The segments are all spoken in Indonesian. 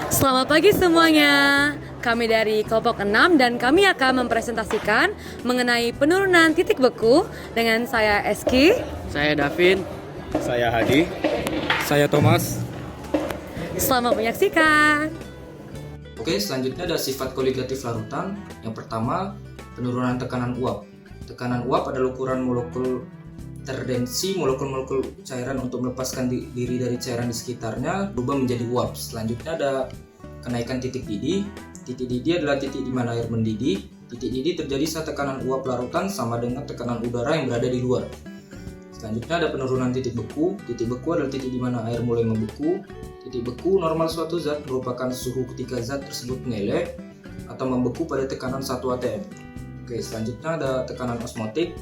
Selamat pagi semuanya. Kami dari kelompok 6 dan kami akan mempresentasikan mengenai penurunan titik beku dengan saya Eski. Saya Davin. Saya Hadi. Saya Thomas. Selamat menyaksikan. Oke, selanjutnya ada sifat koligatif larutan. Yang pertama, penurunan tekanan uap. Tekanan uap adalah ukuran molekul tendensi molekul-molekul cairan untuk melepaskan diri dari cairan di sekitarnya berubah menjadi uap. Selanjutnya ada kenaikan titik didih. Titik didih adalah titik di mana air mendidih. Titik didih terjadi saat tekanan uap larutan sama dengan tekanan udara yang berada di luar. Selanjutnya ada penurunan titik beku. Titik beku adalah titik di mana air mulai membeku. Titik beku normal suatu zat merupakan suhu ketika zat tersebut meleleh atau membeku pada tekanan 1 atm. Oke, selanjutnya ada tekanan osmotik.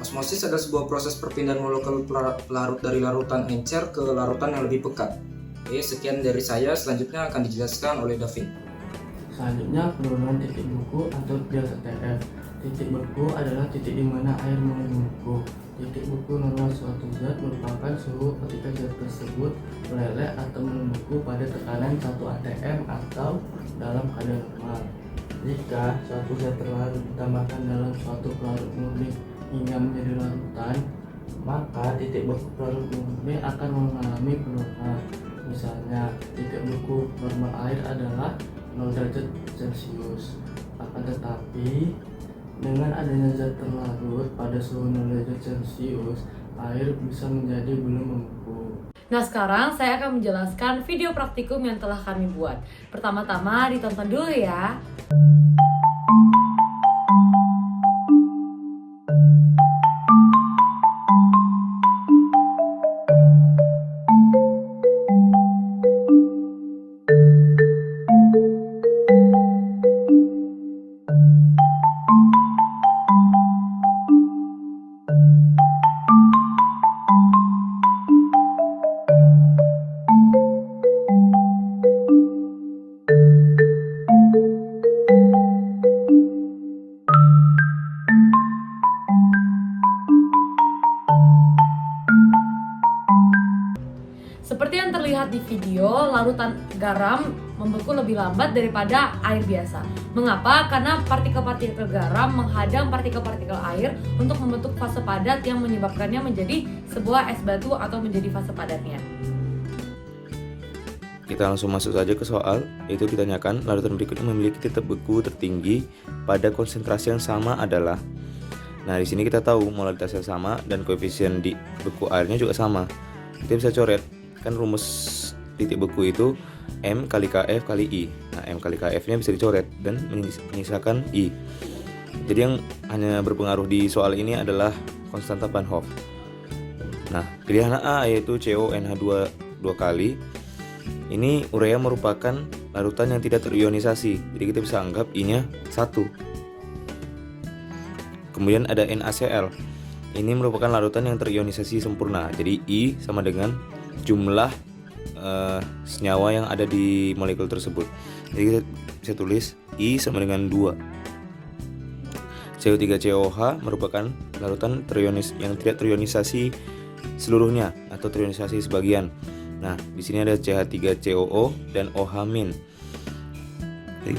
Osmosis adalah sebuah proses perpindahan molekul pelarut dari larutan encer ke larutan yang lebih pekat. Oke, sekian dari saya. Selanjutnya akan dijelaskan oleh Davin. Selanjutnya penurunan titik beku atau biasa TF. Titik beku adalah titik di mana air mulai membeku. Titik beku normal suatu zat merupakan suhu ketika zat tersebut meleleh atau membeku pada tekanan 1 atm atau dalam keadaan normal. Jika suatu zat terlarut ditambahkan dalam suatu pelarut murni hingga menjadi larutan, maka titik beku pelarut murni akan mengalami penurunan. Misalnya, titik beku normal air adalah 0 derajat Celcius. Akan tetapi, dengan adanya zat terlarut pada suhu 0 derajat Celcius, air bisa menjadi belum membeku. Nah, sekarang saya akan menjelaskan video praktikum yang telah kami buat. Pertama-tama ditonton dulu ya. Seperti yang terlihat di video, larutan garam membeku lebih lambat daripada air biasa. Mengapa? Karena partikel-partikel garam menghadang partikel-partikel air untuk membentuk fase padat yang menyebabkannya menjadi sebuah es batu atau menjadi fase padatnya. Kita langsung masuk saja ke soal, yaitu ditanyakan larutan berikutnya memiliki titik beku tertinggi pada konsentrasi yang sama adalah. Nah, di sini kita tahu molaritasnya sama dan koefisien di beku airnya juga sama. Kita bisa coret. Kan rumus titik beku itu M kali KF kali I. Nah, M kali KF nya bisa dicoret dan menyisakan I. Jadi yang hanya berpengaruh di soal ini adalah konstanta Van Hoff. Nah, pilihan A yaitu CONH2 2 kali. Ini urea merupakan larutan yang tidak terionisasi. Jadi kita bisa anggap I-nya 1. Kemudian ada NaCl. Ini merupakan larutan yang terionisasi sempurna. Jadi I sama dengan jumlah senyawa yang ada di molekul tersebut. Jadi kita bisa tulis I sama dengan 2. CO3COH merupakan larutan yang tidak terionisasi seluruhnya atau terionisasi sebagian. Nah, di sini ada CH3COO dan OH-. Jadi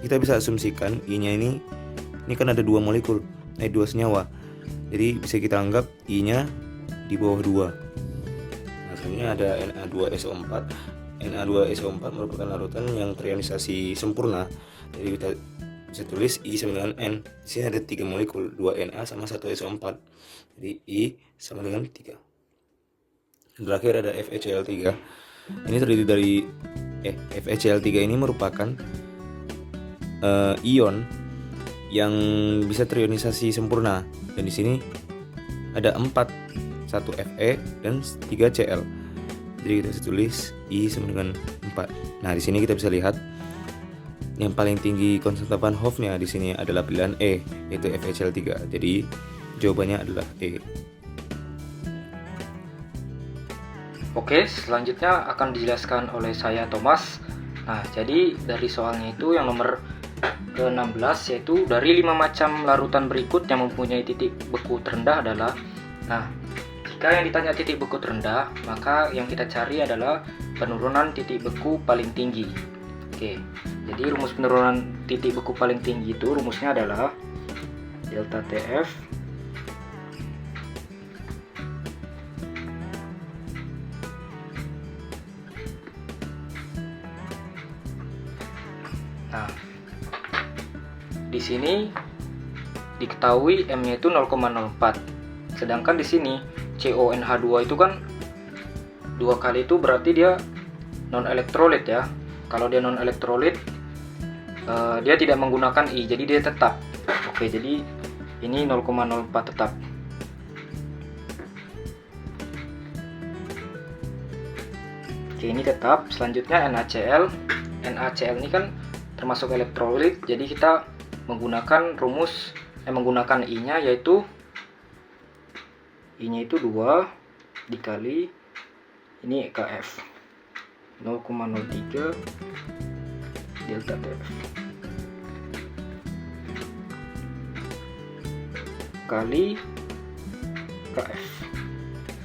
kita bisa asumsikan I-nya ini kan ada 2 molekul, 2 senyawa. Jadi bisa kita anggap I-nya di bawah 2. Hasilnya ada Na2SO4. Na2SO4 merupakan larutan yang terionisasi sempurna. Jadi kita bisa tulis I sama dengan N. Di sini ada 3 molekul, 2 Na sama 1 SO4. Jadi I sama dengan 3. Dan terakhir ada FeCl3. Ini terdiri dari FeCl3 ini merupakan ion yang bisa terionisasi sempurna. Dan di sini ada 4, 1 Fe dan 3 Cl. Jadi kita bisa tulis I sama dengan 4. Nah, di sini kita bisa lihat yang paling tinggi konstanta Van Hoff-nya di sini adalah pilihan E, yaitu FeCl3. Jadi jawabannya adalah E. Oke, selanjutnya akan dijelaskan oleh saya Thomas. Nah, jadi dari soalnya itu yang nomor ke-16 yaitu dari 5 macam larutan berikut yang mempunyai titik beku terendah adalah. Nah, Jika yang ditanya titik beku terendah, maka yang kita cari adalah penurunan titik beku paling tinggi. Oke, jadi rumus penurunan titik beku paling tinggi itu rumusnya adalah delta TF Nah, di sini diketahui M-nya itu 0,04. Sedangkan di sini CONH2 itu kan 2 kali itu berarti dia non elektrolit ya. Kalau dia non elektrolit dia tidak menggunakan I, jadi dia tetap. Oke, jadi ini 0,04 tetap. Oke, ini tetap. Selanjutnya NaCl. NaCl ini kan termasuk elektrolit, jadi kita menggunakan menggunakan I-nya, yaitu I-nya itu 2 dikali ini Kf 0,03 delta TF kali Kf.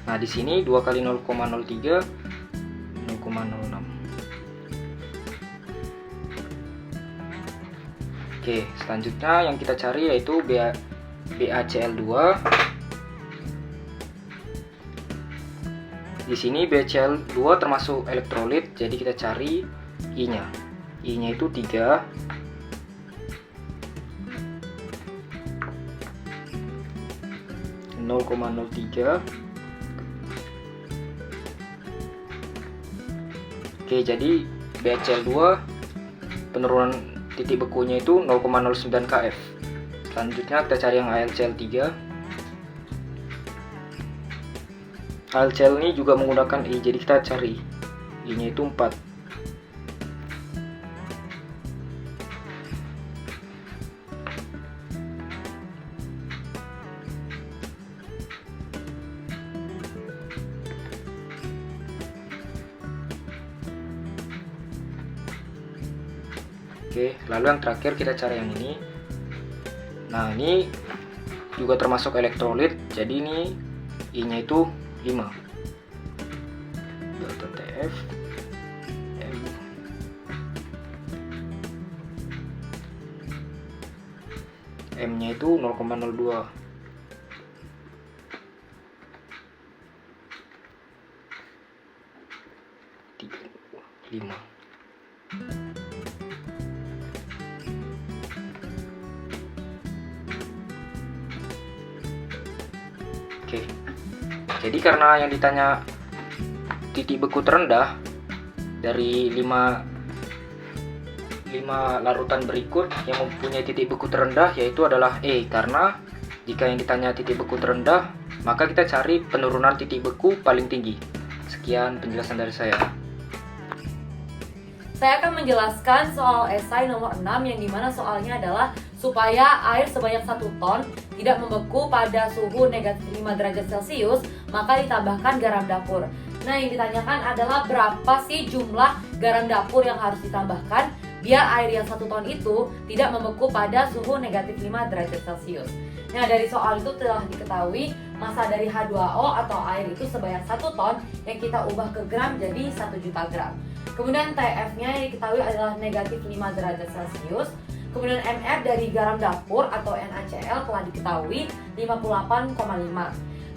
Nah, di sini 2 kali 0,03 0,06. Oke, selanjutnya yang kita cari yaitu BaCl2. Di sini BaCl2 termasuk elektrolit, jadi kita cari I-nya. I-nya itu 3. Oke, jadi BaCl2 penurunan titik bekunya itu 0,09 Kf. Selanjutnya kita cari yang AlCl3. AlCl ini juga menggunakan I, jadi kita cari I-nya itu 4. Oke, lalu yang terakhir kita cari yang ini. Nah, ini juga termasuk elektrolit, jadi ini I-nya itu 5. Delta TF M-nya itu 0,02. Oke, jadi karena yang ditanya titik beku terendah dari 5 larutan berikut yang mempunyai titik beku terendah yaitu adalah E, karena jika yang ditanya titik beku terendah maka kita cari penurunan titik beku paling tinggi. Sekian penjelasan dari saya. Saya akan menjelaskan soal esai nomor 6 yang dimana soalnya adalah supaya air sebanyak 1 ton tidak membeku pada suhu negatif 5 derajat Celcius, maka ditambahkan garam dapur. Nah, yang ditanyakan adalah berapa sih jumlah garam dapur yang harus ditambahkan biar air yang 1 ton itu tidak membeku pada suhu negatif 5 derajat Celcius. Nah, dari soal itu telah diketahui massa dari H2O atau air itu sebanyak 1 ton yang kita ubah ke gram jadi 1 juta gram. Kemudian TF-nya yang diketahui adalah negatif 5 derajat Celcius. Kemudian MR dari garam dapur atau NaCl telah diketahui 58,5.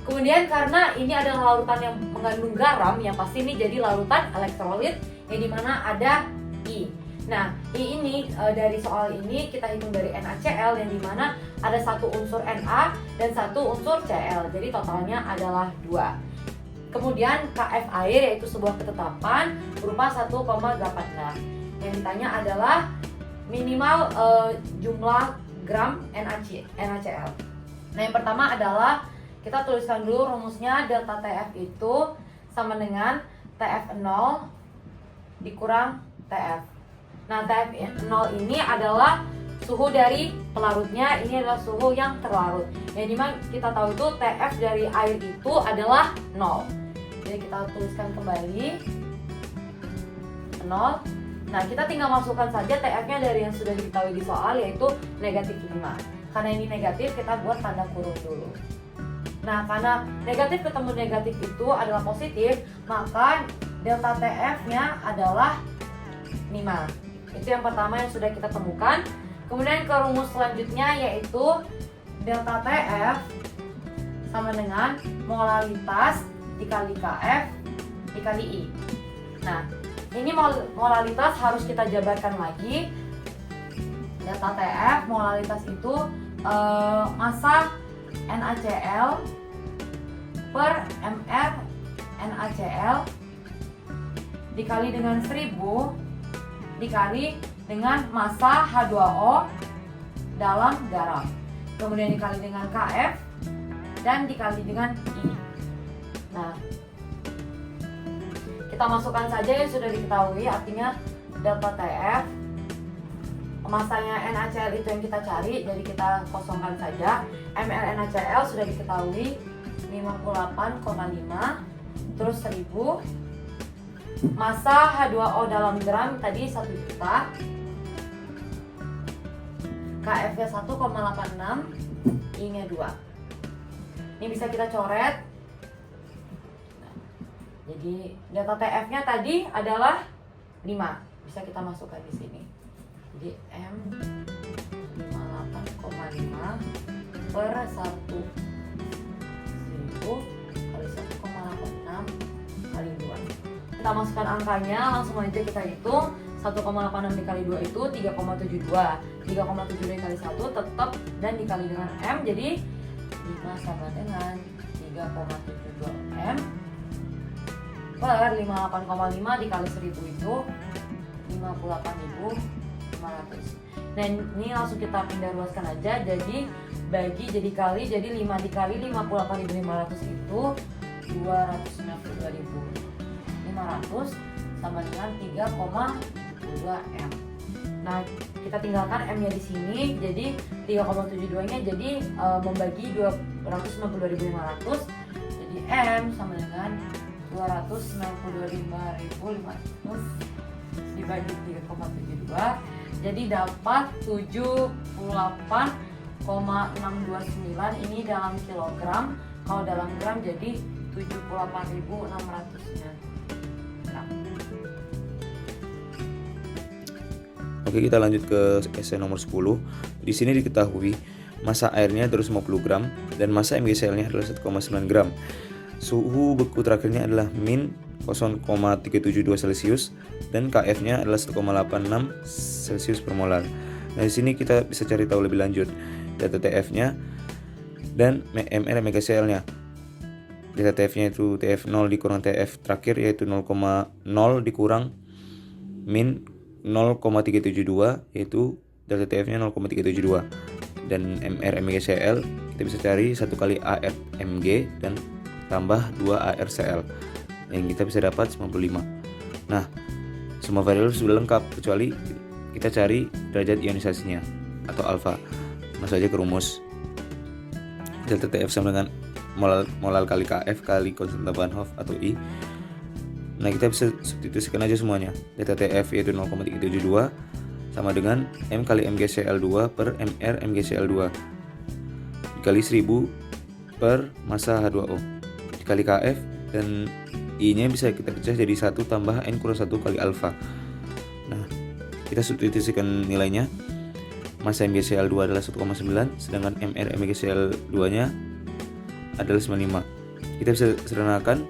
Kemudian karena ini adalah larutan yang mengandung garam, yang pasti ini jadi larutan elektrolit yang dimana ada I. Nah, I ini dari soal ini kita hitung dari NaCl yang dimana ada 1 unsur Na dan 1 unsur Cl. Jadi totalnya adalah 2. Kemudian Kf air yaitu sebuah ketetapan berupa 1,86. Yang ditanya adalah minimal jumlah gram NaCl. Nah, yang pertama adalah kita tuliskan dulu rumusnya, delta TF itu sama dengan TF0 dikurang TF. Nah, TF0 ini adalah suhu dari pelarutnya, ini adalah suhu yang terlarut. Yang dimana kita tahu itu TF dari air itu adalah 0. Jadi kita tuliskan kembali 0. Nah, kita tinggal masukkan saja TF-nya dari yang sudah diketahui di soal yaitu negatif 5. Karena ini negatif, kita buat tanda kurung dulu. Nah, karena negatif ketemu negatif itu adalah positif, maka delta TF-nya adalah 5. Itu yang pertama yang sudah kita temukan. Kemudian ke rumus selanjutnya yaitu delta TF sama dengan molalitas dikali KF dikali I. Nah, ini molalitas harus kita jabarkan lagi. Delta TF molalitas itu massa NaCl per mR NaCl dikali dengan 1000 dikali dengan massa H2O dalam garam, kemudian dikali dengan KF dan dikali dengan I. Nah, kita masukkan saja yang sudah diketahui, artinya delta TF masanya NaCl itu yang kita cari, jadi kita kosongkan saja. mR NaCl sudah diketahui 58,5, terus 1000. Massa H2O dalam gram tadi 1 juta. KF-nya 1,86, I-nya 2. Ini bisa kita coret. Nah, jadi delta TF-nya tadi adalah 5. Bisa kita masukkan di sini. Jadi M 58,5 per 1.1000 kali 1,86 kali 2. Kita masukkan angkanya, langsung aja kita hitung. 1,86 dikali 2 itu 3,72. 3,72 dikali 1 tetap dan dikali dengan M, jadi 5 sama dengan 3,72 M per 58,5 dikali 1000 itu 58.500. Nah, ini langsung kita pindah ruaskan aja, jadi bagi jadi kali, jadi 5 dikali 58.500 itu 292.500 sama dengan 3,2 M. Nah, kita tinggalkan M nya di sini, jadi 3,72 nya jadi membagi 292.500, jadi M sama dengan 292.500 dibagi 3,72, jadi dapat 78,629. Ini dalam kilogram, kalau dalam gram jadi 78.600 gram. Oke, kita lanjut ke essay nomor 10. Di sini diketahui massa airnya 250 gram dan massa MgCl-nya adalah 1,9 gram. Suhu beku terakhirnya adalah min 0,372 Celcius dan KF-nya adalah 1,86 Celcius per molar. Nah, di sini kita bisa cari tahu lebih lanjut data TF-nya dan mR MgCl-nya. Data TF-nya itu TF0 dikurang TF terakhir, yaitu 0,0 dikurang min 0,372, yaitu delta TF-nya 0,372. Dan mR MgCl kita bisa cari 1 kali AR Mg dan tambah 2 ARCl yang kita bisa dapat 95. Nah, semua variabel sudah lengkap kecuali kita cari derajat ionisasinya atau alfa. Masuk aja ke rumus. Delta TF sama dengan molal kali KF kali konstanta Van Hoff atau I. Nah, kita bisa substitusikan aja semuanya. Delta TF yaitu 0,372 sama dengan M kali MgCl2 per mR MgCl2 dikali 1000 per massa H2O dikali KF, dan I-nya bisa kita pecah jadi 1 tambah N kurang 1 kali alfa. Nah, kita substitusikan nilainya. Massa MgCl2 adalah 1,9, sedangkan mR MgCl2-nya adalah 95. Kita bisa sederhanakan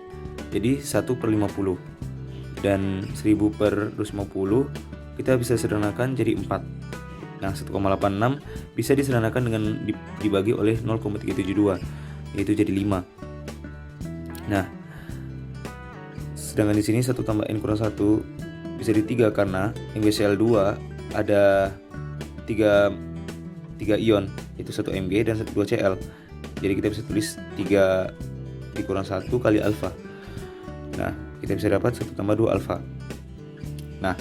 jadi 1 per 50, dan 1000 per 250 kita bisa sederhanakan jadi 4. Nah, 1,86 bisa disederhanakan dengan dibagi oleh 0,372, yaitu jadi 5. Nah, sedangkan di sini 1 tambah N kurang 1 bisa di 3 karena MgCl2 ada 3 ion, yaitu 1 Mg dan 2 Cl. Jadi kita bisa tulis 3 dikurang 1 kali alfa. Nah, kita bisa dapat 1 tambah 2 alfa. Nah,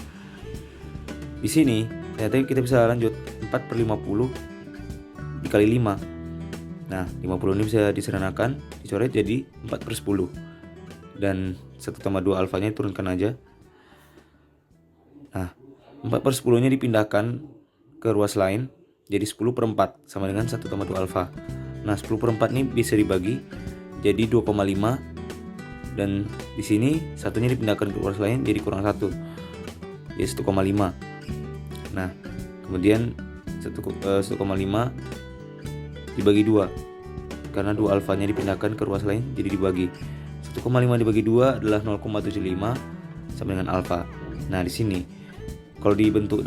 di sini ternyata kita bisa lanjut 4 per 50 dikali 5. Nah, 50 ini bisa disederhanakan, dicoret jadi 4 per 10. Dan 1 tambah 2 alfanya turunkan aja. Nah, 4 per 10 nya dipindahkan ke ruas lain, jadi 10 per 4 sama dengan 1 tambah 2 alfa. Nah, 10/4 ini bisa dibagi jadi 2,5, dan di sini satunya dipindahkan ke ruas lain jadi kurang 1. Jadi 1,5. Nah, kemudian 1,5 dibagi 2. Karena 2 alfanya dipindahkan ke ruas lain jadi dibagi. 1,5 dibagi 2 adalah 0,75 sama dengan alfa. Nah, di sini kalau dibentuk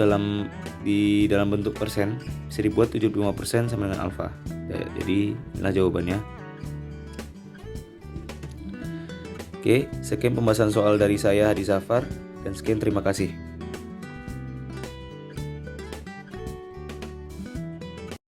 di dalam bentuk persen bisa dibuat 75% sama dengan alfa. Jadi inilah jawabannya. Oke, sekian pembahasan soal dari saya Hadi Zafar, dan sekian terima kasih.